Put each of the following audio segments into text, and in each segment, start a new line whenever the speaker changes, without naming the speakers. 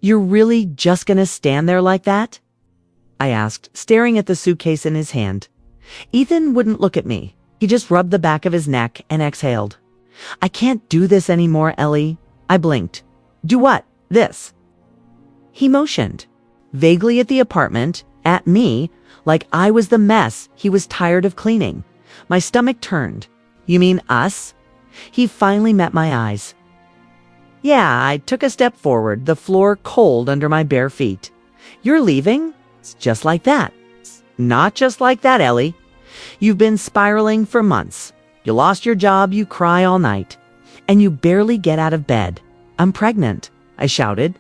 You're really just gonna stand there like that? I asked, staring at the suitcase in his hand. Ethan wouldn't look at me. He just rubbed the back of his neck and exhaled. I can't do this anymore, Ellie. I blinked. Do what? This. He motioned, vaguely at the apartment, at me, like I was the mess he was tired of cleaning. My stomach turned. You mean us? He finally met my eyes. Yeah, I took a step forward, the floor cold under my bare feet. You're leaving? It's just like that. It's not just like that, Ellie. You've been spiraling for months. You lost your job, you cry all night. And you barely get out of bed. I'm pregnant, I shouted.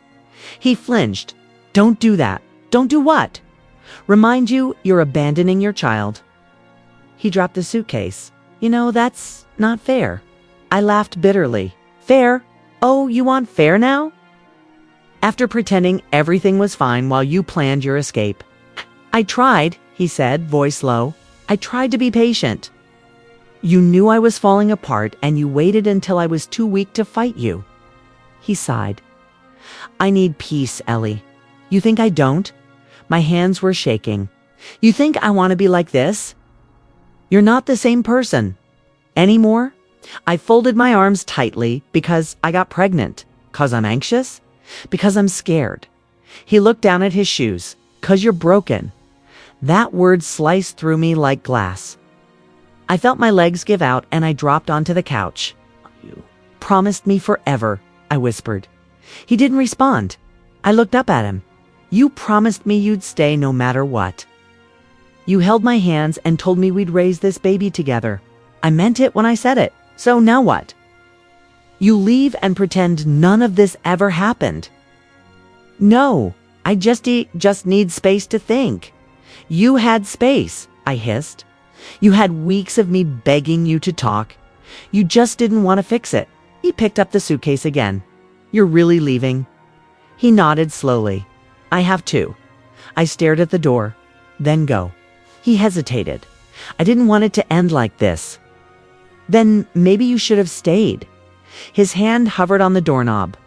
He flinched. Don't do that. Don't do what? Remind you you're abandoning your child. He dropped the suitcase. You know, that's not fair. I laughed bitterly. Fair? Oh, you want fair now? After pretending everything was fine while you planned your escape. I tried, he said, voice low. I tried to be patient. You knew I was falling apart and you waited until I was too weak to fight you. He sighed. I need peace, Ellie. You think I don't? My hands were shaking. You think I want to be like this? You're not the same person. Anymore? I folded my arms tightly because I got pregnant. 'Cause I'm anxious? Because I'm scared. He looked down at his shoes. 'Cause you're broken. That word sliced through me like glass. I felt my legs give out and I dropped onto the couch. You promised me forever, I whispered. He didn't respond. I looked up at him. You promised me you'd stay no matter what. You held my hands and told me we'd raise this baby together. I meant it when I said it. So now what? You leave and pretend none of this ever happened. No, I just need space to think. You had space, I hissed. You had weeks of me begging you to talk. You just didn't want to fix it. He picked up the suitcase again. You're really leaving? He nodded slowly. I have to. I stared at the door. Then go. He hesitated. I didn't want it to end like this. Then maybe you should have stayed. His hand hovered on the doorknob.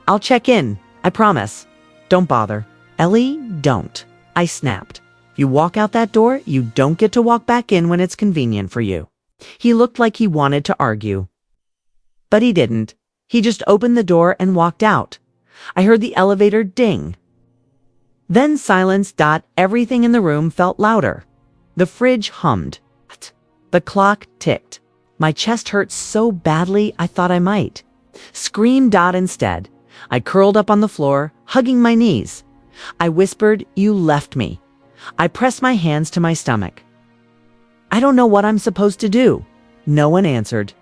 I'll check in, I promise. Don't bother. Ellie, don't. I snapped. If you walk out that door, you don't get to walk back in when it's convenient for you. He looked like he wanted to argue. But he didn't. He just opened the door and walked out. I heard the elevator ding. Then silence. Everything in the room felt louder. The fridge hummed. The clock ticked. My chest hurt so badly I thought I might scream. Instead, I curled up on the floor, hugging my knees. I whispered, you left me. I pressed my hands to my stomach. I don't know what I'm supposed to do. No one answered.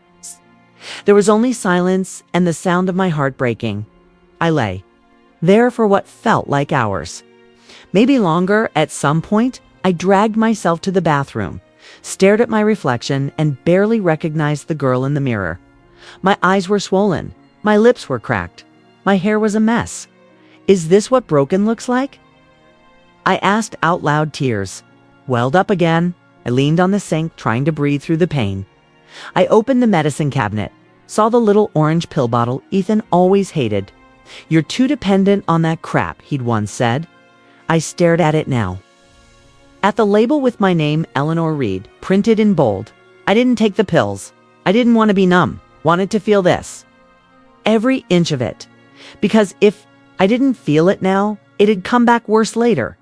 There was only silence and the sound of my heart breaking. I lay there for what felt like hours. Maybe longer. At some point, I dragged myself to the bathroom, stared at my reflection, and barely recognized the girl in the mirror. My eyes were swollen. My lips were cracked. My hair was a mess. Is this what broken looks like? I asked out loud. Tears welled up again. I leaned on the sink, trying to breathe through the pain. I opened the medicine cabinet, saw the little orange pill bottle Ethan always hated. You're too dependent on that crap, he'd once said. I stared at it now. At the label with my name, Eleanor Reed, printed in bold. I didn't take the pills. I didn't want to be numb. Wanted to feel this. Every inch of it. Because if I didn't feel it now, it'd come back worse later.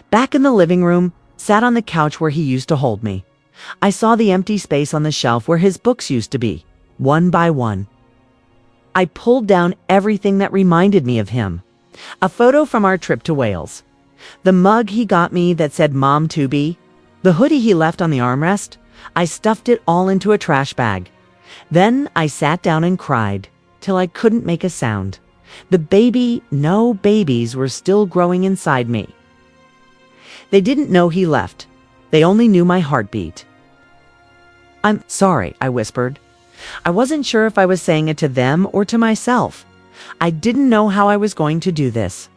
Back in the living room, sat on the couch where he used to hold me. I saw the empty space on the shelf where his books used to be, one by one. I pulled down everything that reminded me of him. A photo from our trip to Wales. The mug he got me that said Mom to be. The hoodie he left on the armrest. I stuffed it all into a trash bag. Then I sat down and cried till I couldn't make a sound. No babies were still growing inside me. They didn't know he left. They only knew my heartbeat. I'm sorry, I whispered. I wasn't sure if I was saying it to them or to myself. I didn't know how I was going to do this.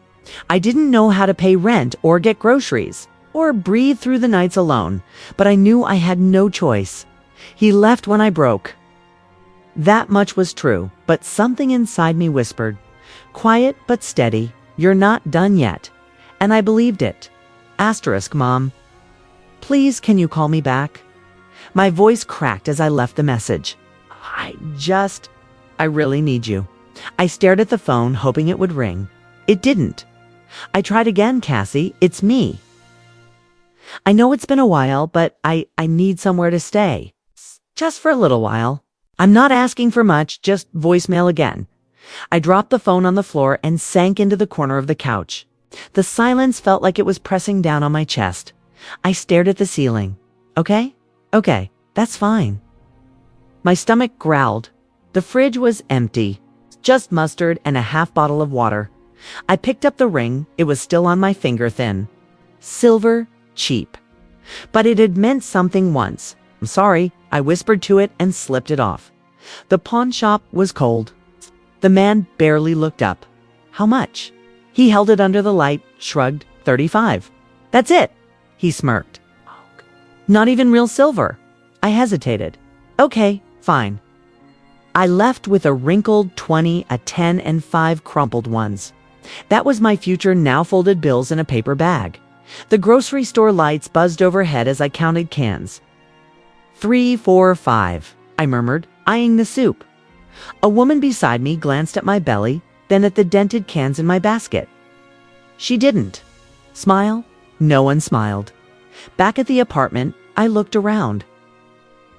I didn't know how to pay rent or get groceries or breathe through the nights alone, but I knew I had no choice. He left when I broke. That much was true, but something inside me whispered, quiet but steady, "You're not done yet." And I believed it. Asterisk, Mom. Please, can you call me back? My voice cracked as I left the message. I really need you. I stared at the phone, hoping it would ring. It didn't. I tried again, Cassie. It's me. I know it's been a while, but I need somewhere to stay. Just for a little while. I'm not asking for much, just voicemail again. I dropped the phone on the floor and sank into the corner of the couch. The silence felt like it was pressing down on my chest. I stared at the ceiling. Okay, that's fine. My stomach growled. The fridge was empty. Just mustard and a half bottle of water. I picked up the ring. It was still on my finger thin. Silver, cheap. But it had meant something once. I'm sorry, I whispered to it and slipped it off. The pawn shop was cold. The man barely looked up. How much? He held it under the light, shrugged. 35. That's it. He smirked. Not even real silver. I hesitated. Okay, fine. I left with a wrinkled 20, a 10, and 5 crumpled ones. That was my future now folded bills in a paper bag. The grocery store lights buzzed overhead as I counted cans. 3, 4, 5, I murmured, eyeing the soup. A woman beside me glanced at my belly, then at the dented cans in my basket. She didn't. Smile? No one smiled. Back at the apartment, I looked around.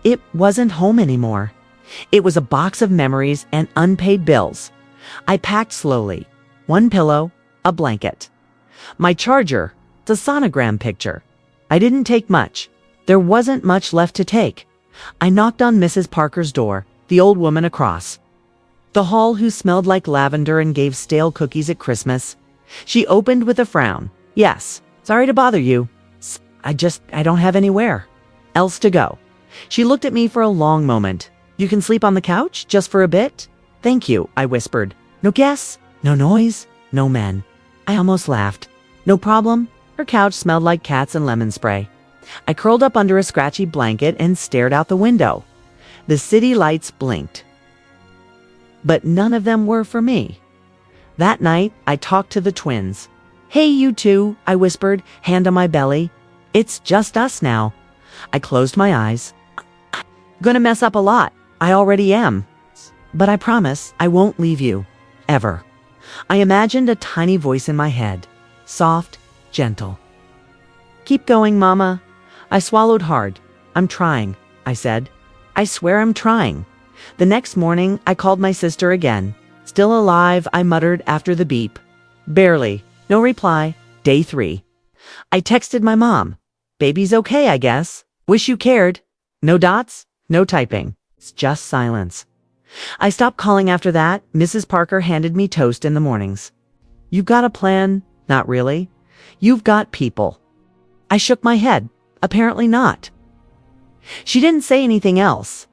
It wasn't home anymore. It was a box of memories and unpaid bills. I packed slowly. 1 pillow, a blanket. My charger, the sonogram picture. I didn't take much. There wasn't much left to take. I knocked on Mrs. Parker's door, the old woman across the hall who smelled like lavender and gave stale cookies at Christmas. She opened with a frown. Yes, sorry to bother you. I don't have anywhere else to go. She looked at me for a long moment. You can sleep on the couch just for a bit? Thank you, I whispered. No guests, no noise, no men. I almost laughed. No problem. Her couch smelled like cats and lemon spray. I curled up under a scratchy blanket and stared out the window. The city lights blinked. But none of them were for me. That night, I talked to the twins. Hey, you two, I whispered, hand on my belly. It's just us now. I closed my eyes. Gonna mess up a lot. I already am. But I promise I won't leave you. Ever. I imagined a tiny voice in my head. Soft, gentle. Keep going, Mama. I swallowed hard. I'm trying, I said. I swear I'm trying. The next morning, I called my sister again. Still alive, I muttered after the beep. Barely. No reply. Day 3. I texted my mom. Baby's okay, I guess. Wish you cared. No dots, no typing. It's just silence. I stopped calling after that. Mrs. Parker handed me toast in the mornings. You've got a plan? Not really. You've got people. I shook my head. Apparently not. She didn't say anything else.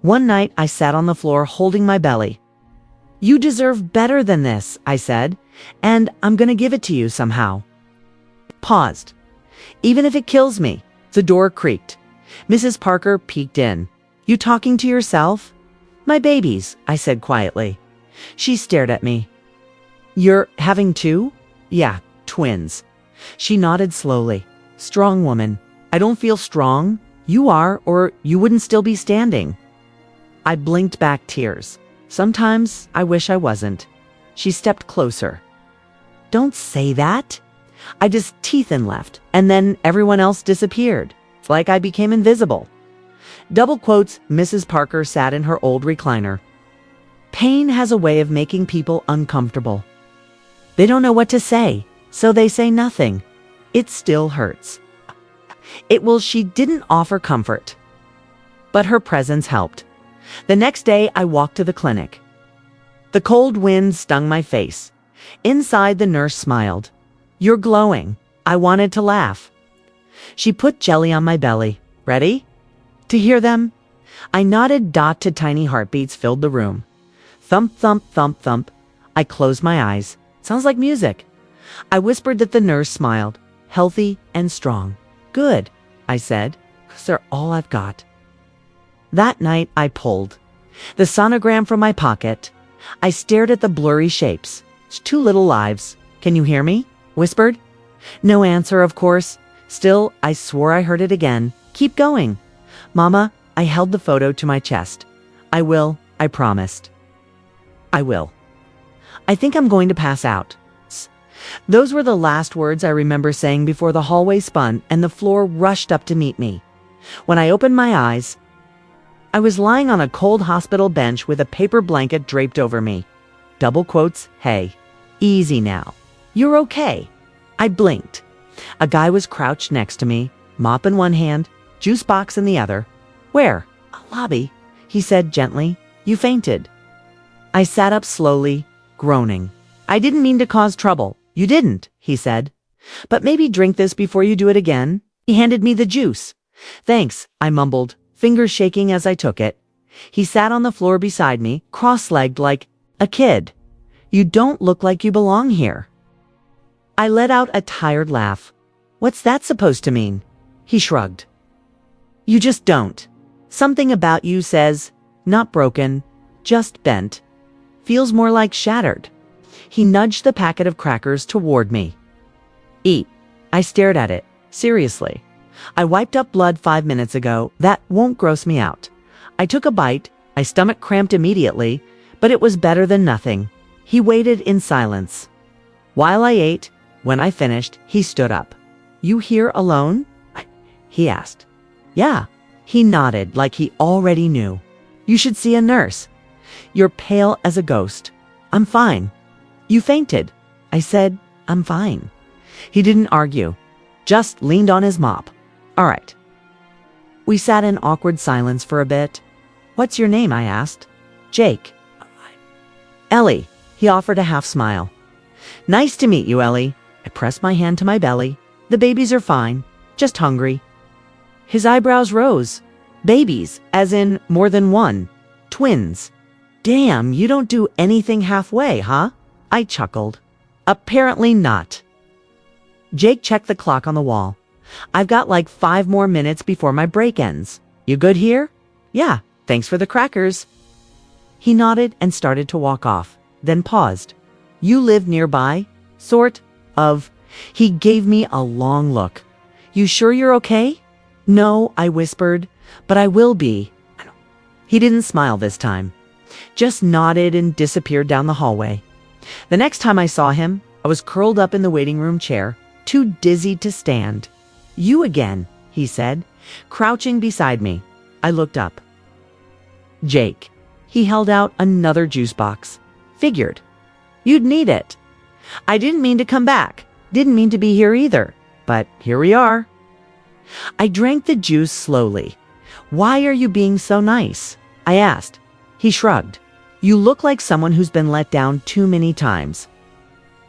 One night I sat on the floor holding my belly. You deserve better than this, I said, and I'm gonna give it to you somehow. Paused. Even if it kills me. The door creaked. Mrs. Parker peeked in. You talking to yourself? My babies, I said quietly. She stared at me. You're having 2? Yeah, twins. She nodded slowly. Strong woman. I don't feel strong. You are, or you wouldn't still be standing. I blinked back tears. Sometimes I wish I wasn't. She stepped closer. Don't say that. I just teeth and left, and then everyone else disappeared. It's like I became invisible. Double quotes, Mrs. Parker sat in her old recliner. Pain has a way of making people uncomfortable. They don't know what to say, so they say nothing. It still hurts. She didn't offer comfort. But her presence helped. The next day, I walked to the clinic. The cold wind stung my face. Inside, the nurse smiled. You're glowing. I wanted to laugh. She put jelly on my belly. Ready? To hear them? I nodded. To tiny heartbeats filled the room. Thump, thump, thump, thump. I closed my eyes. Sounds like music. I whispered that the nurse smiled. Healthy and strong. Good, I said, 'cause they're all I've got. That night, I pulled the sonogram from my pocket. I stared at the blurry shapes. It's 2 little lives. Can you hear me? Whispered. No answer, of course. Still, I swore I heard it again. Keep going. Mama, I held the photo to my chest. I will, I promised. I will. I think I'm going to pass out. Those were the last words I remember saying before the hallway spun and the floor rushed up to meet me. When I opened my eyes, I was lying on a cold hospital bench with a paper blanket draped over me. Double quotes, hey, easy now. You're okay. I blinked. A guy was crouched next to me, mop in one hand, juice box in the other. Where? A lobby, he said gently. You fainted. I sat up slowly, groaning. I didn't mean to cause trouble. You didn't, he said. But maybe drink this before you do it again. He handed me the juice. Thanks, I mumbled, fingers shaking as I took it. He sat on the floor beside me, cross-legged like a kid. You don't look like you belong here. I let out a tired laugh. What's that supposed to mean? He shrugged. You just don't. Something about you says, not broken, just bent. Feels more like shattered. He nudged the packet of crackers toward me. Eat. I stared at it, seriously. I wiped up blood 5 minutes ago. That won't gross me out. I took a bite. My stomach cramped immediately, but it was better than nothing. He waited in silence. While I ate, when I finished, he stood up. You here alone? He asked. Yeah. He nodded like he already knew. You should see a nurse. You're pale as a ghost. I'm fine. You fainted. I said, I'm fine. He didn't argue, just leaned on his mop. All right. We sat in awkward silence for a bit. What's your name? I asked. Jake. Ellie. He offered a half smile. Nice to meet you, Ellie. I pressed my hand to my belly. The babies are fine, just hungry. His eyebrows rose. Babies, as in more than one. Twins. Damn, you don't do anything halfway, huh? I chuckled. Apparently not. Jake checked the clock on the wall. I've got like 5 more minutes before my break ends. You good here? Yeah, thanks for the crackers. He nodded and started to walk off, then paused. You live nearby? Sort of. He gave me a long look. You sure you're okay? No, I whispered, but I will be. He didn't smile this time, just nodded and disappeared down the hallway. The next time I saw him, I was curled up in the waiting room chair, too dizzy to stand. You again, he said, crouching beside me. I looked up. Jake. He held out another juice box. Figured. You'd need it. I didn't mean to come back. Didn't mean to be here either. But here we are. I drank the juice slowly. Why are you being so nice? I asked. He shrugged. You look like someone who's been let down too many times.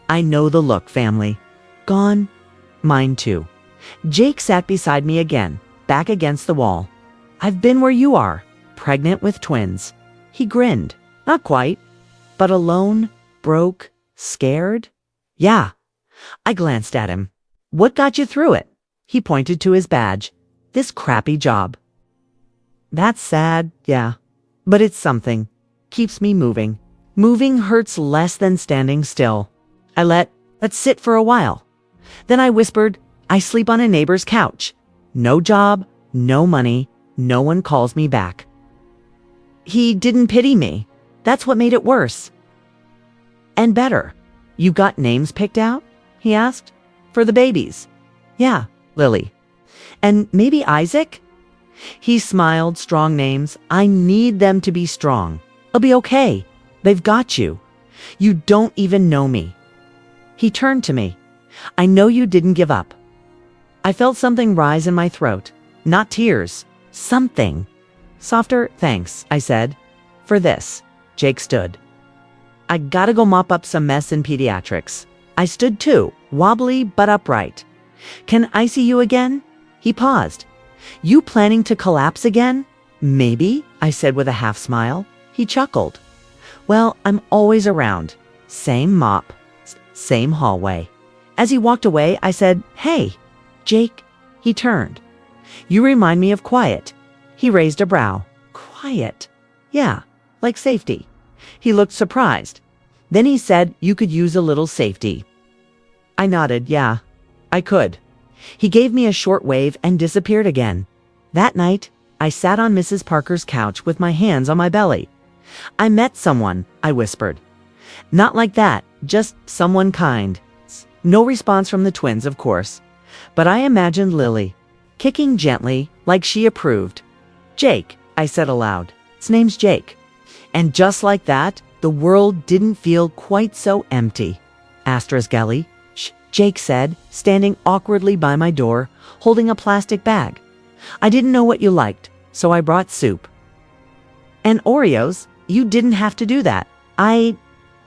I know the look, family. Gone? Mine too. Jake sat beside me again, back against the wall. I've been where you are, pregnant with twins. He grinned. Not quite, but alone, broke, scared. Yeah. I glanced at him. What got you through it? He pointed to his badge. This crappy job. That's sad, yeah. But it's something. Keeps me moving. Moving hurts less than standing still. Let's sit for a while. Then I whispered, I sleep on a neighbor's couch. No job, no money, no one calls me back. He didn't pity me. That's what made it worse. And better. You got names picked out? He asked. For the babies. Yeah, Lily. And maybe Isaac? He smiled. Strong names. I need them to be strong. I'll be okay. They've got you. You don't even know me. He turned to me. I know you didn't give up. I felt something rise in my throat. Not tears. Something. Softer, thanks, I said. For this. Jake stood. I gotta go mop up some mess in pediatrics. I stood too, wobbly but upright. Can I see you again? He paused. You planning to collapse again? Maybe, I said with a half smile. He chuckled. Well, I'm always around. Same mop, same hallway. As he walked away, I said, Hey, Jake. He turned. You remind me of quiet. He raised a brow. Quiet. Yeah, like safety. He looked surprised. Then he said you could use a little safety. I nodded, yeah, I could. He gave me a short wave and disappeared again. That night, I sat on Mrs. Parker's couch with my hands on my belly. I met someone, I whispered. Not like that, just someone kind. No response from the twins, of course. But I imagined Lily, kicking gently, like she approved. Jake, I said aloud. His name's Jake. And just like that, the world didn't feel quite so empty. Asterisk Ellie, Jake said, standing awkwardly by my door, holding a plastic bag. I didn't know what you liked, so I brought soup. And Oreos? You didn't have to do that.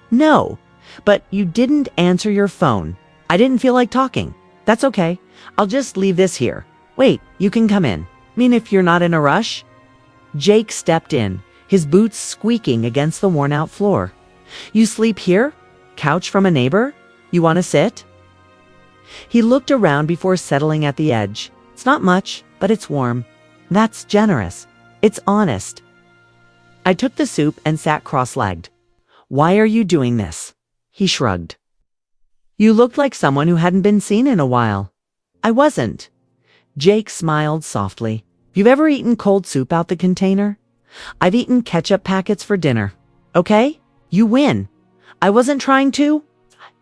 No, but you didn't answer your phone. I didn't feel like talking. That's okay. I'll just leave this here. Wait, you can come in. Mean if you're not in a rush? Jake stepped in, his boots squeaking against the worn-out floor. You sleep here? Couch from a neighbor? You want to sit? He looked around before settling at the edge. It's not much, but it's warm. That's generous. It's honest. I took the soup and sat cross-legged. Why are you doing this? He shrugged. You looked like someone who hadn't been seen in a while. I wasn't. Jake smiled softly. You've ever eaten cold soup out the container? I've eaten ketchup packets for dinner. Okay? You win. I wasn't trying to.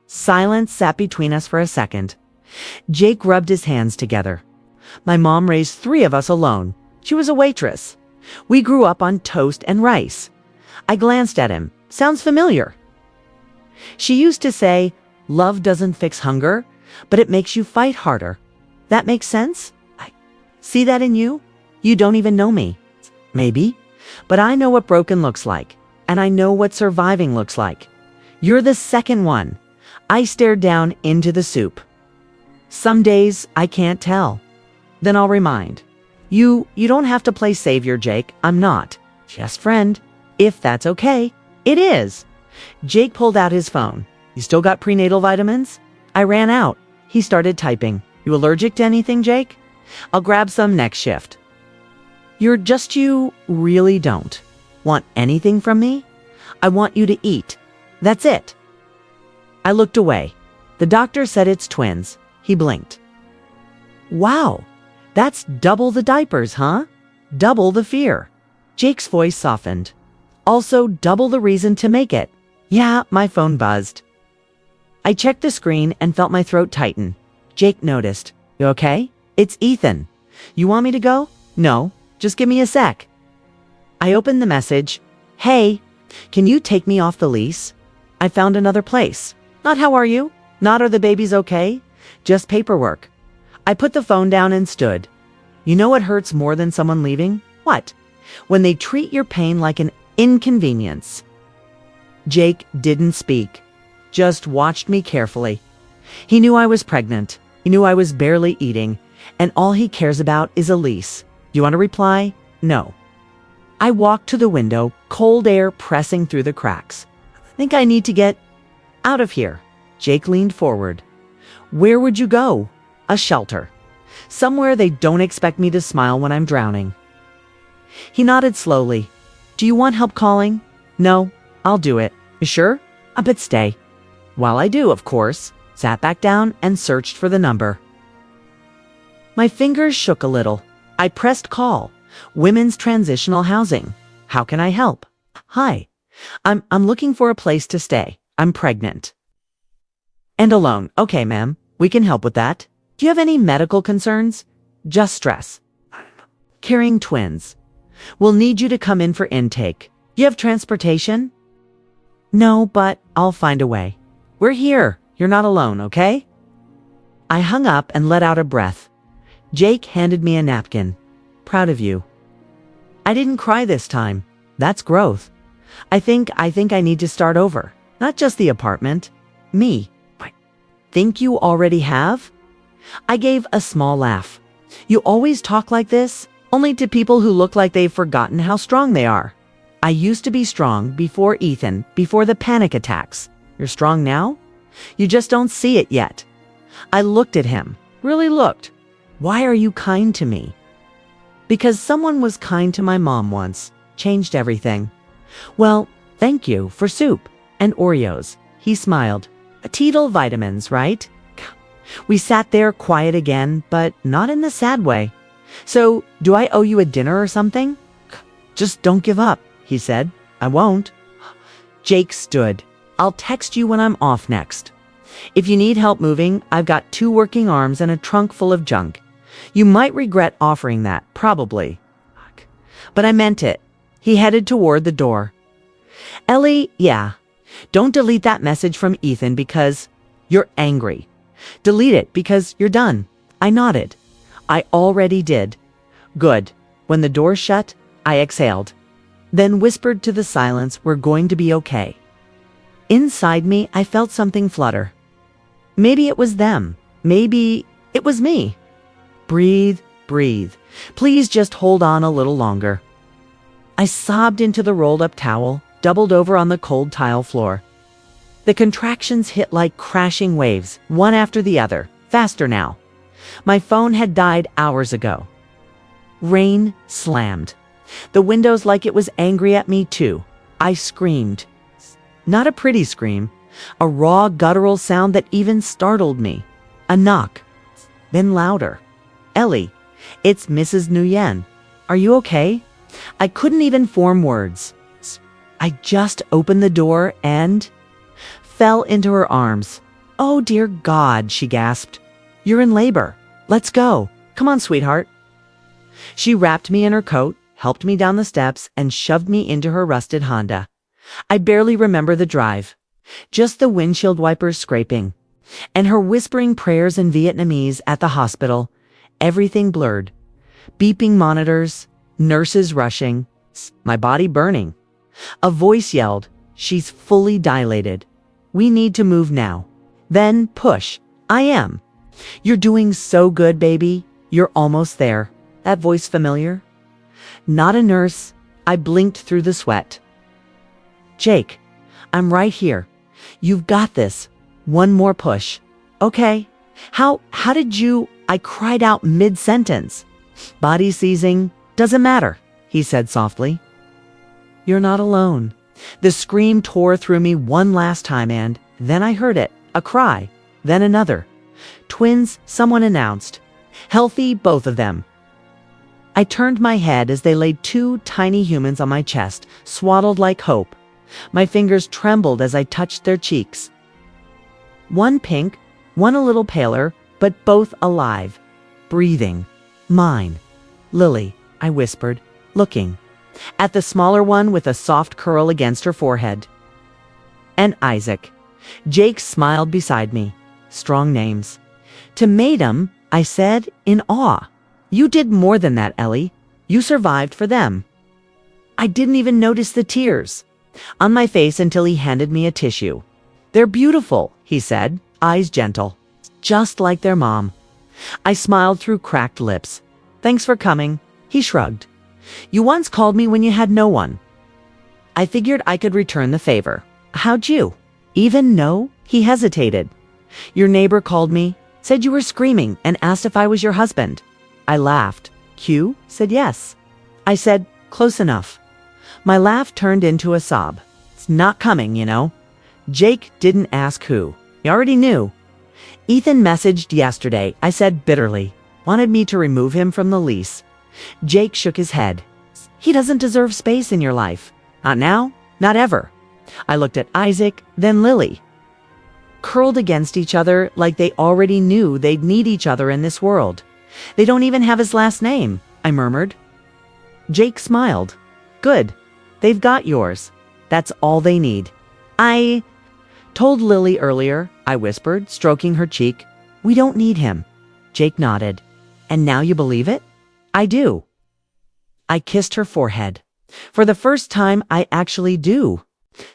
Silence sat between us for a second. Jake rubbed his hands together. My mom raised 3 of us alone. She was a waitress. We grew up on toast and rice. I glanced at him. Sounds familiar. She used to say, love doesn't fix hunger, but it makes you fight harder. That makes sense? I see that in you? You don't even know me. Maybe. But I know what broken looks like, and I know what surviving looks like. You're the second one. I stared down into the soup. Some days I can't tell. Then I'll remind. You don't have to play savior, Jake. I'm not. Just friend. If that's okay. It is. Jake pulled out his phone. You still got prenatal vitamins? I ran out. He started typing. You allergic to anything, Jake? I'll grab some next shift. You really don't want anything from me? I want you to eat. That's it. I looked away. The doctor said it's twins. He blinked. Wow, that's double the diapers, huh? Double the fear. Jake's voice softened. Also double the reason to make it. Yeah, my phone buzzed. I checked the screen and felt my throat tighten. Jake noticed. You okay? It's Ethan. You want me to go? No, just give me a sec. I opened the message. Hey, can you take me off the lease? I found another place. Not how are you? Not are the babies okay? Just paperwork. I put the phone down and stood. You know what hurts more than someone leaving? What? When they treat your pain like an inconvenience. Jake didn't speak, just watched me carefully. He knew I was pregnant. He knew I was barely eating, and all he cares about is a lease. Do you want to reply? No. I walked to the window, cold air pressing through the cracks. I think I need to get out of here. Jake leaned forward. Where would you go? A shelter. Somewhere they don't expect me to smile when I'm drowning. He nodded slowly. Do you want help calling? No, I'll do it. You sure? But stay. While I do, of course, sat back down and searched for the number. My fingers shook a little. I pressed call. Women's Transitional Housing. How can I help? Hi. I'm looking for a place to stay. I'm pregnant. And alone. Okay, ma'am. We can help with that. Do you have any medical concerns? Just stress. Carrying twins. We'll need you to come in for intake. Do you have transportation? No, but I'll find a way. We're here. You're not alone, okay? I hung up and let out a breath. Jake handed me a napkin. Proud of you. I didn't cry this time. That's growth. I think I need to start over. Not just the apartment. Me. Think you already have? I gave a small laugh. You always talk like this, only to people who look like they've forgotten how strong they are. I used to be strong before Ethan, before the panic attacks. You're strong now? You just don't see it yet. I looked at him, really looked. Why are you kind to me? Because someone was kind to my mom once, changed everything. Well, thank you for soup and Oreos. He smiled. Teetal vitamins, right? We sat there quiet again, but not in the sad way. So, do I owe you a dinner or something? Just don't give up, he said. I won't. Jake stood. I'll text you when I'm off next. If you need help moving, I've got 2 working arms and a trunk full of junk. You might regret offering that, probably. But I meant it. He headed toward the door. Ellie, yeah. Don't delete that message from Ethan because you're angry. Delete it because you're done. I nodded. I already did. Good. When the door shut, I exhaled. Then whispered to the silence, we're going to be okay. Inside me, I felt something flutter. Maybe it was them. Maybe it was me. Breathe, breathe. Please just hold on a little longer. I sobbed into the rolled-up towel, doubled over on the cold tile floor. The contractions hit like crashing waves, one after the other, faster now. My phone had died hours ago. Rain slammed. The windows like it was angry at me too. I screamed. Not a pretty scream. A raw, guttural sound that even startled me. A knock. Then louder. Ellie, it's Mrs. Nguyen. Are you okay? I couldn't even form words. I just opened the door and fell into her arms. Oh, dear God, she gasped. You're in labor. Let's go. Come on, sweetheart. She wrapped me in her coat, helped me down the steps, and shoved me into her rusted Honda. I barely remember the drive. Just the windshield wipers scraping. And her whispering prayers in Vietnamese at the hospital. Everything blurred. Beeping monitors, nurses rushing, my body burning. A voice yelled, she's fully dilated. We need to move now. Then push. I am. You're doing so good, baby. You're almost there. That voice familiar? Not a nurse. I blinked through the sweat. Jake, I'm right here. You've got this. One more push. Okay. How did you... I cried out mid-sentence. Body seizing. Doesn't matter, he said softly. You're not alone. The scream tore through me one last time and then I heard it. A cry. Then another. Twins, someone announced. Healthy, both of them. I turned my head as they laid 2 tiny humans on my chest, swaddled like hope. My fingers trembled as I touched their cheeks. One pink, one a little paler, but both alive. Breathing. Mine. Lily, I whispered, looking. At the smaller one with a soft curl against her forehead. And Isaac. Jake smiled beside me. Strong names. To Madam, I said, in awe. You did more than that, Ellie. You survived for them. I didn't even notice the tears on my face until he handed me a tissue. They're beautiful, he said, eyes gentle, just like their mom. I smiled through cracked lips. Thanks for coming, he shrugged. You once called me when you had no one. I figured I could return the favor. How'd you? Even know? He hesitated. Your neighbor called me, said you were screaming, and asked if I was your husband. I laughed. Q said yes. I said, close enough. My laugh turned into a sob. It's not coming, you know. Jake didn't ask who. He already knew. Ethan messaged yesterday, I said bitterly. Wanted me to remove him from the lease. Jake shook his head. He doesn't deserve space in your life. Not now, not ever. I looked at Isaac, then Lily. Curled against each other like they already knew they'd need each other in this world. They don't even have his last name, I murmured. Jake smiled. Good. They've got yours. That's all they need. I told Lily earlier, I whispered, stroking her cheek. We don't need him. Jake nodded. And now you believe it? I do. I kissed her forehead. For the first time, I actually do.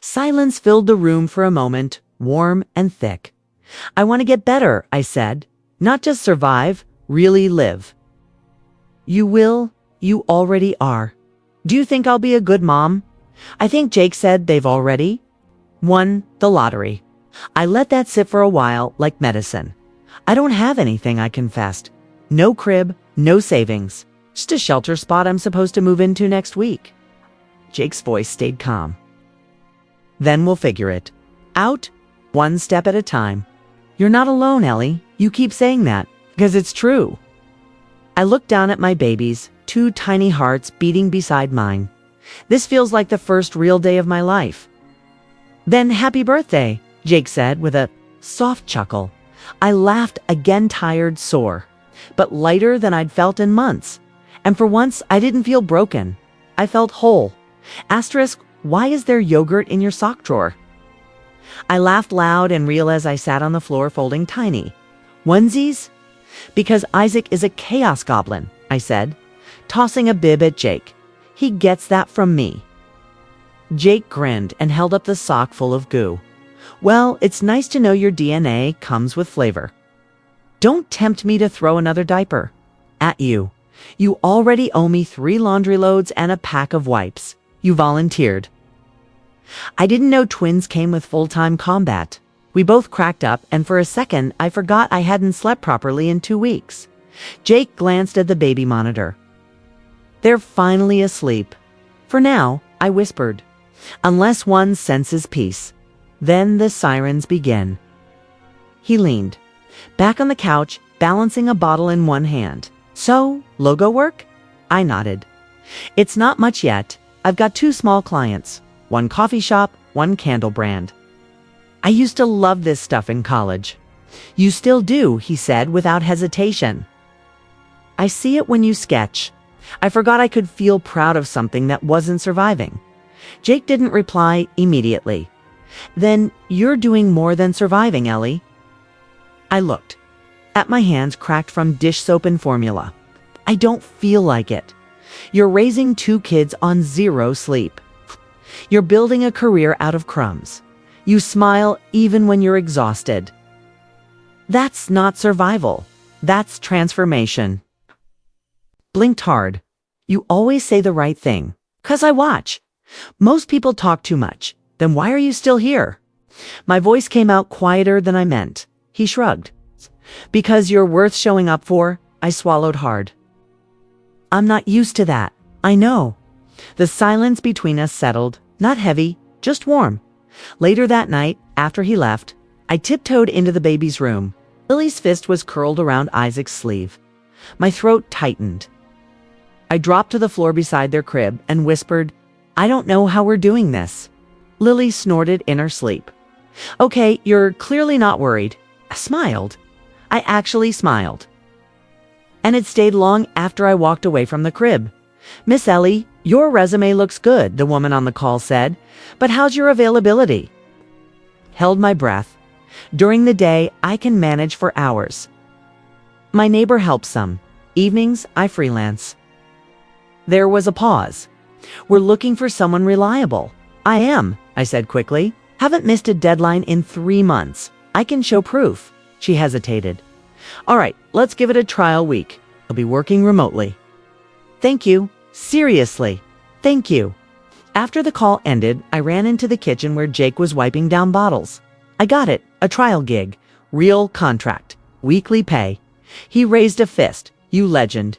Silence filled the room for a moment, warm and thick. I want to get better, I said. Not just survive, really live. You will. You already are. Do you think I'll be a good mom? I think Jake said they've already won the lottery. I let that sit for a while like medicine. I don't have anything, I confessed. No crib, no savings. Just a shelter spot I'm supposed to move into next week. Jake's voice stayed calm. Then we'll figure it out, one step at a time. You're not alone, Ellie. You keep saying that, because it's true. I looked down at my babies, two tiny hearts beating beside mine. This feels like the first real day of my life. Then happy birthday, Jake said with a soft chuckle. I laughed again, tired, sore, but lighter than I'd felt in months. And for once, I didn't feel broken. I felt whole. Asterisk, why is there yogurt in your sock drawer? I laughed loud and real as I sat on the floor folding tiny. Onesies? Because Isaac is a chaos goblin, I said, tossing a bib at Jake. He gets that from me. Jake grinned and held up the sock full of goo. Well, it's nice to know your DNA comes with flavor. Don't tempt me to throw another diaper. At you. You already owe me 3 laundry loads and a pack of wipes. You volunteered. I didn't know twins came with full-time combat. We both cracked up, and for a second, I forgot I hadn't slept properly in 2 weeks. Jake glanced at the baby monitor. They're finally asleep. For now, I whispered. Unless one senses peace. Then the sirens begin. He leaned, back on the couch, balancing a bottle in one hand. So, logo work? I nodded. It's not much yet. I've got 2 small clients. 1 coffee shop, 1 candle brand. I used to love this stuff in college. You still do, he said without hesitation. I see it when you sketch. I forgot I could feel proud of something that wasn't surviving. Jake didn't reply immediately. Then you're doing more than surviving, Ellie. I looked at my hands cracked from dish soap and formula. I don't feel like it. You're raising 2 kids on 0 sleep. You're building a career out of crumbs. You smile even when you're exhausted. That's not survival. That's transformation. Blinked hard. You always say the right thing. 'Cause I watch. Most people talk too much. Then why are you still here? My voice came out quieter than I meant. He shrugged. Because you're worth showing up for, I swallowed hard. I'm not used to that. I know. The silence between us settled, not heavy, just warm. Later that night, after he left, I tiptoed into the baby's room. Lily's fist was curled around Isaac's sleeve. My throat tightened. I dropped to the floor beside their crib and whispered, I don't know how we're doing this. Lily snorted in her sleep. Okay, you're clearly not worried. I smiled. I actually smiled. And it stayed long after I walked away from the crib. Miss Ellie, your resume looks good, the woman on the call said, but how's your availability? Held my breath. During the day, I can manage for hours. My neighbor helps some. Evenings, I freelance. There was a pause. We're looking for someone reliable. I am, I said quickly. Haven't missed a deadline in 3 months. I can show proof. She hesitated. All right, let's give it a trial week. I'll be working remotely. Thank you. Seriously. Thank you. After the call ended, I ran into the kitchen where Jake was wiping down bottles. I got it. A trial gig. Real contract. Weekly pay. He raised a fist. You legend.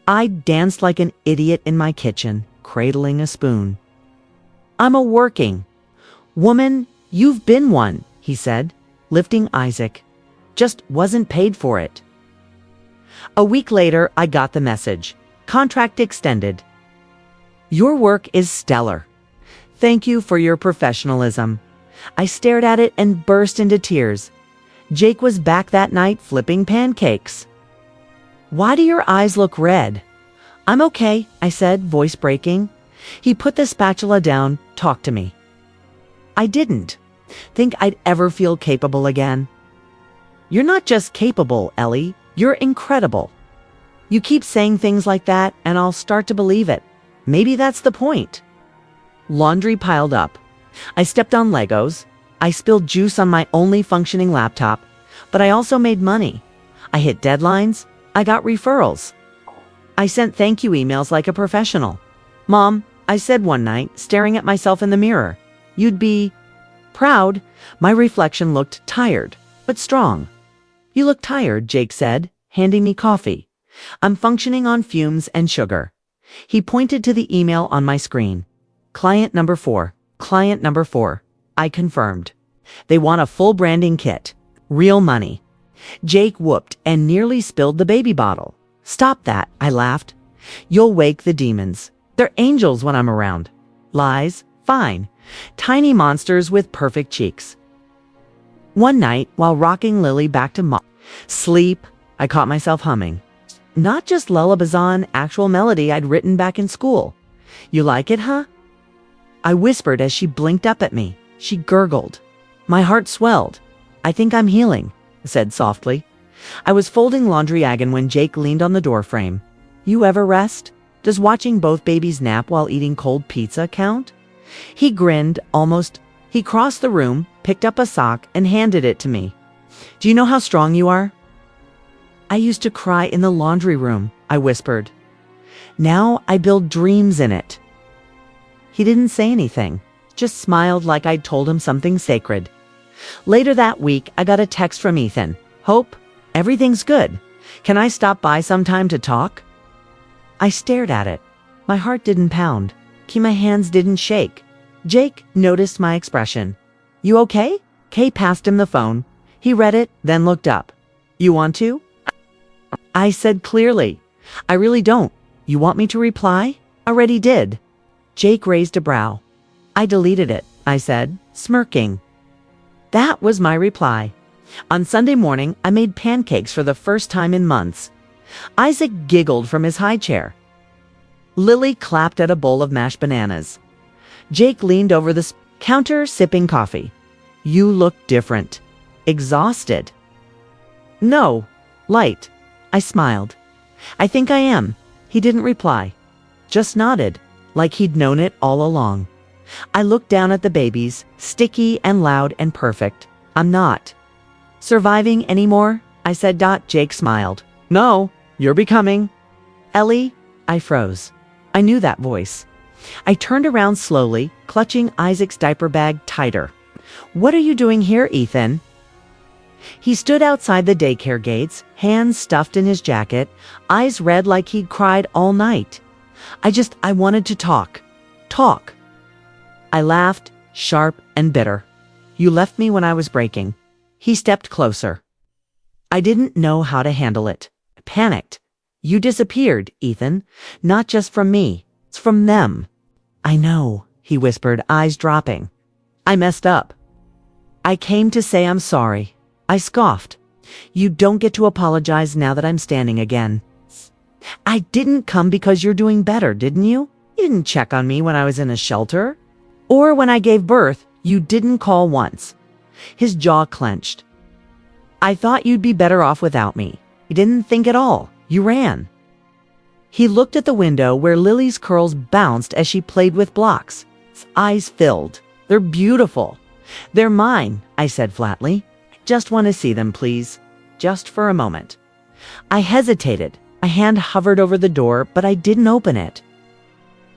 I danced like an idiot in my kitchen, cradling a spoon. I'm a working woman. You've been one, he said, lifting Isaac. Just wasn't paid for it. A week later, I got the message. Contract extended. Your work is stellar. Thank you for your professionalism. I stared at it and burst into tears. Jake was back that night flipping pancakes. Why do your eyes look red? I'm okay, I said, voice breaking. He put the spatula down. Talk to me. I didn't think I'd ever feel capable again. You're not just capable, Ellie. You're incredible. You keep saying things like that, and I'll start to believe it. Maybe that's the point. Laundry piled up. I stepped on Legos. I spilled juice on my only functioning laptop, but I also made money. I hit deadlines. I got referrals. I sent thank you emails like a professional. Mom, I said one night, staring at myself in the mirror, you'd be proud. My reflection looked tired, but strong. You look tired, Jake said, handing me coffee. I'm functioning on fumes and sugar. He pointed to the email on my screen. Client number 4. Client number 4. I confirmed. They want a full branding kit. Real money. Jake whooped and nearly spilled the baby bottle. Stop that, I laughed. You'll wake the demons. They're angels when I'm around. Lies? Fine. Tiny monsters with perfect cheeks. One night, while rocking Lily back to sleep, I caught myself humming. Not just lullabazan, actual melody I'd written back in school. You like it, huh? I whispered as she blinked up at me. She gurgled. My heart swelled. I think I'm healing, I said softly. I was folding laundry again when Jake leaned on the doorframe. You ever rest? Does watching both babies nap while eating cold pizza count? He grinned, almost. He crossed the room, picked up a sock, and handed it to me. Do you know how strong you are? I used to cry in the laundry room, I whispered. Now I build dreams in it. He didn't say anything, just smiled like I'd told him something sacred. Later that week, I got a text from Ethan. Hope, everything's good. Can I stop by sometime to talk? I stared at it. My heart didn't pound. My hands didn't shake. Jake noticed my expression. You okay? Kay passed him the phone. He read it, then looked up. You want to? I said clearly. I really don't. You want me to reply? Already did. Jake raised a brow. I deleted it, I said, smirking. That was my reply. On Sunday morning, I made pancakes for the first time in months. Isaac giggled from his high chair. Lily clapped at a bowl of mashed bananas. Jake leaned over the counter, sipping coffee. You look different. Exhausted. No, light. I smiled. I think I am. He didn't reply. Just nodded, like he'd known it all along. I looked down at the babies, sticky and loud and perfect. I'm not. Surviving anymore? I said. Jake smiled. No, you're becoming. Ellie? I froze. I knew that voice. I turned around slowly, clutching Isaac's diaper bag tighter. What are you doing here, Ethan? He stood outside the daycare gates, hands stuffed in his jacket, eyes red like he'd cried all night. I wanted to talk. Talk. I laughed, sharp and bitter. You left me when I was breaking. He stepped closer. I didn't know how to handle it. I panicked. You disappeared, Ethan. Not just from me. It's from them. I know, he whispered, eyes dropping. I messed up. I came to say I'm sorry. I scoffed. You don't get to apologize now that I'm standing again. I didn't come because you're doing better, didn't you? You didn't check on me when I was in a shelter. Or when I gave birth, you didn't call once. His jaw clenched. I thought you'd be better off without me. You didn't think at all. You ran. He looked at the window where Lily's curls bounced as she played with blocks. His eyes filled. They're beautiful. They're mine, I said flatly. I just want to see them, please. Just for a moment. I hesitated. A hand hovered over the door, but I didn't open it.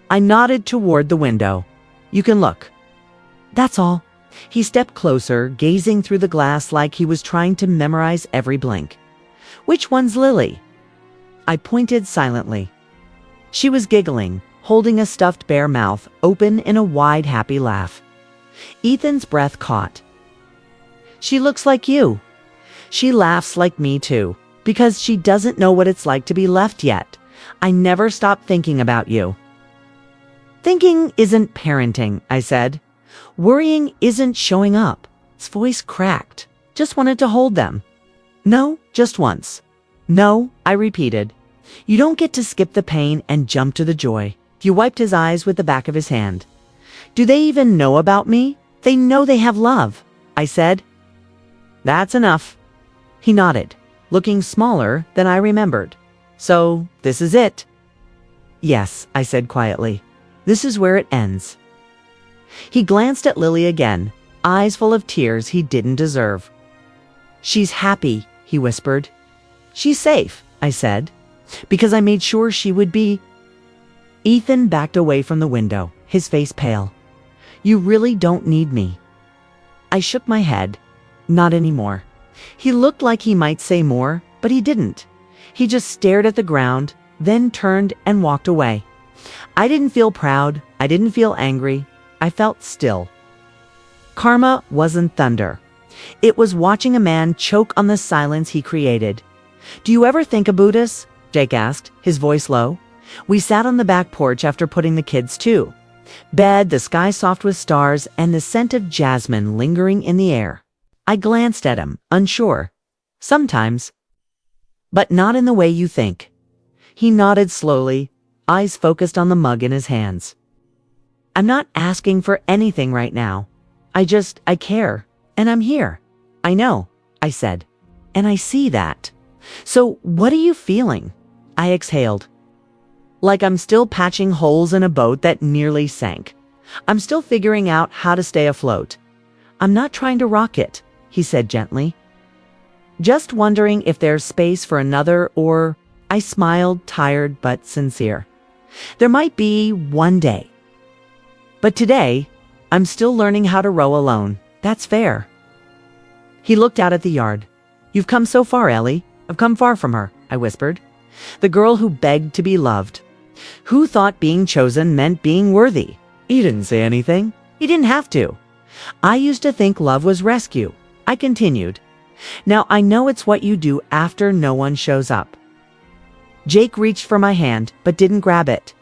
I nodded toward the window. You can look. That's all. He stepped closer, gazing through the glass like he was trying to memorize every blink. Which one's Lily? I pointed silently. She was giggling, holding a stuffed bear mouth open in a wide, happy laugh. Ethan's breath caught. She looks like you. She laughs like me too, because she doesn't know what it's like to be left yet. I never stopped thinking about you. Thinking isn't parenting, I said. Worrying isn't showing up. His voice cracked. Just wanted to hold them. No, just once. No, I repeated. You don't get to skip the pain and jump to the joy. He wiped his eyes with the back of his hand. Do they even know about me? They know they have love, I said. That's enough. He nodded, looking smaller than I remembered. So, this is it. Yes, I said quietly. This is where it ends. He glanced at Lily again, eyes full of tears he didn't deserve. She's happy, he whispered. She's safe, I said, because I made sure she would be. Ethan backed away from the window, his face pale. You really don't need me. I shook my head. Not anymore. He looked like he might say more, but he didn't. He just stared at the ground, then turned and walked away. I didn't feel proud. I didn't feel angry. I felt still. Karma wasn't thunder. It was watching a man choke on the silence he created. "Do you ever think about us?" Jake asked, his voice low. We sat on the back porch after putting the kids to bed, the sky soft with stars, and the scent of jasmine lingering in the air. I glanced at him, unsure. "Sometimes. But not in the way you think." He nodded slowly, eyes focused on the mug in his hands. "I'm not asking for anything right now. I care, and I'm here." "I know," I said, "and I see that. So what are you feeling?" I exhaled. "Like I'm still patching holes in a boat that nearly sank. I'm still figuring out how to stay afloat. I'm not trying to rock it," he said gently. "Just wondering if there's space for another, or—" I smiled, tired but sincere. "There might be one day. But today, I'm still learning how to row alone. That's fair." He looked out at the yard. "You've come so far, Ellie." "I've come far from her," I whispered. "The girl who begged to be loved. Who thought being chosen meant being worthy." He didn't say anything. He didn't have to. "I used to think love was rescue," I continued. "Now I know it's what you do after no one shows up." Jake reached for my hand, but didn't grab it.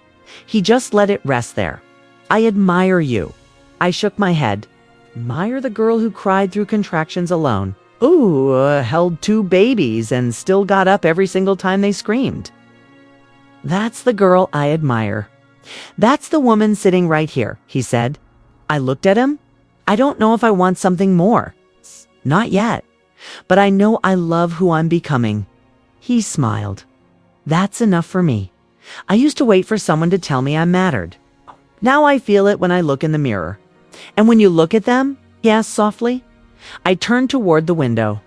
He just let it rest there. "I admire you." I shook my head. Admire the girl who cried through contractions alone. Ooh, held 2 babies and still got up every single time they screamed. That's the girl I admire. "That's the woman sitting right here," he said. I looked at him. "I don't know if I want something more. Not yet. But I know I love who I'm becoming." He smiled. "That's enough for me. I used to wait for someone to tell me I mattered. Now I feel it when I look in the mirror." "And when you look at them?" he asked softly. I turned toward the window.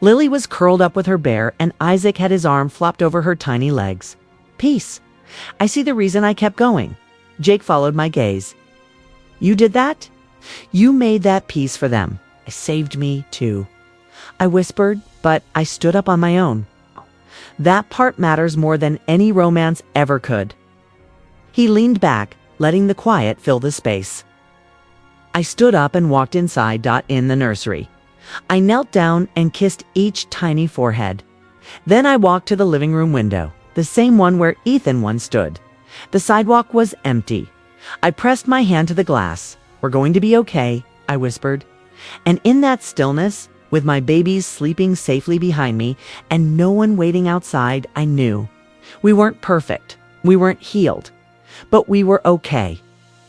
Lily was curled up with her bear, and Isaac had his arm flopped over her tiny legs. Peace. I see the reason I kept going. Jake followed my gaze. "You did that? You made that peace for them. It saved me, too." I whispered, but I stood up on my own. "That part matters more than any romance ever could." He leaned back, letting the quiet fill the space. I stood up and walked inside. In the nursery. I knelt down and kissed each tiny forehead. Then I walked to the living room window, the same one where Ethan once stood. The sidewalk was empty. I pressed my hand to the glass. "We're going to be okay," I whispered. And in that stillness, with my babies sleeping safely behind me and no one waiting outside, I knew. We weren't perfect. We weren't healed. But we were okay.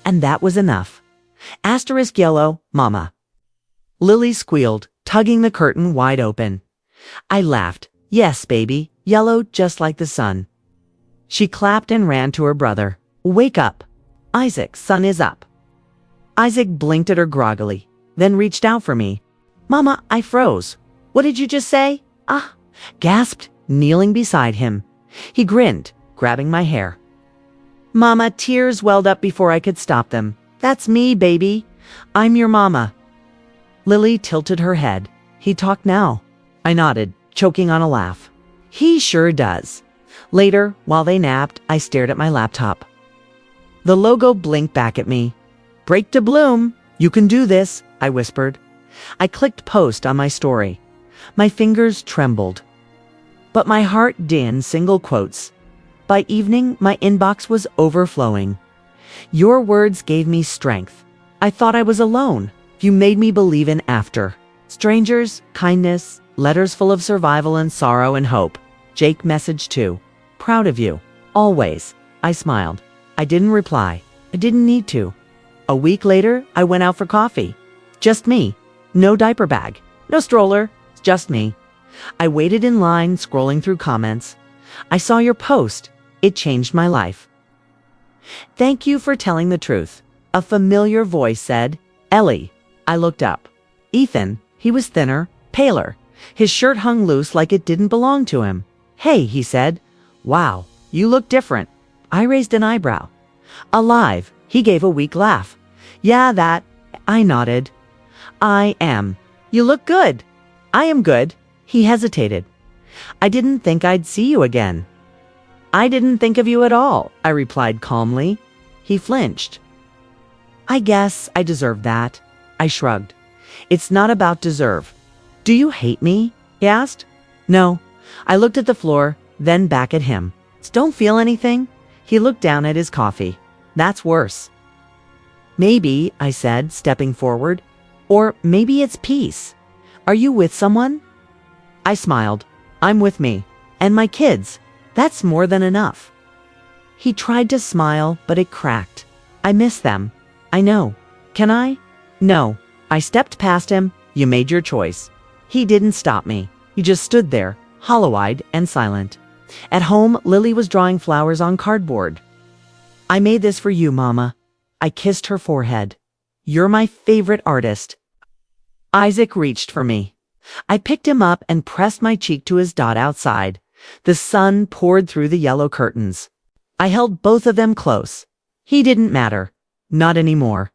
And that was enough. *yellow, Mama. Lily squealed, tugging the curtain wide open. I laughed. "Yes, baby, yellow just like the sun." She clapped and ran to her brother. "Wake up. Isaac, sun is up." Isaac blinked at her groggily, then reached out for me. "Mama," I froze. "What did you just say?" "Ah," gasped, kneeling beside him. He grinned, grabbing my hair. "Mama," tears welled up before I could stop them. "That's me, baby. I'm your mama." Lily tilted her head. "He talked now." I nodded, choking on a laugh. "He sure does." Later, while they napped, I stared at my laptop. The logo blinked back at me. "Break to bloom. You can do this," I whispered. I clicked post on my story. My fingers trembled. But my heart did single quotes. By evening, my inbox was overflowing. "Your words gave me strength. I thought I was alone. You made me believe in after. Strangers, kindness, letters full of survival and sorrow and hope." Jake messaged too. "Proud of you. Always." I smiled. I didn't reply. I didn't need to. A week later, I went out for coffee. Just me. No diaper bag. No stroller. Just me. I waited in line, scrolling through comments. I saw your post. It changed my life. "Thank you for telling the truth." A familiar voice said, "Ellie." I looked up. Ethan. He was thinner, paler. His shirt hung loose like it didn't belong to him. "Hey," he said. "Wow, you look different." I raised an eyebrow. "Alive." He gave a weak laugh. "Yeah, that." I nodded. "I am." "You look good." "I am good." He hesitated. "I didn't think I'd see you again." "I didn't think of you at all," I replied calmly. He flinched. "I guess I deserved that." I shrugged. It's not about deserve. Do you hate me? He asked. No. I looked at the floor, then back at him. Don't feel anything? He looked down at his coffee. That's worse. Maybe, I said, stepping forward. Or maybe it's peace. Are you with someone? I smiled. I'm with me. And my kids. That's more than enough. He tried to smile, but it cracked. I miss them. I know. Can I? No. I stepped past him. You made your choice. He didn't stop me. He just stood there, hollow-eyed and silent. At home, Lily was drawing flowers on cardboard. I made this for you, Mama. I kissed her forehead. You're my favorite artist. Isaac reached for me. I picked him up and pressed my cheek to his dot outside. The sun poured through the yellow curtains. I held both of them close. He didn't matter. Not anymore.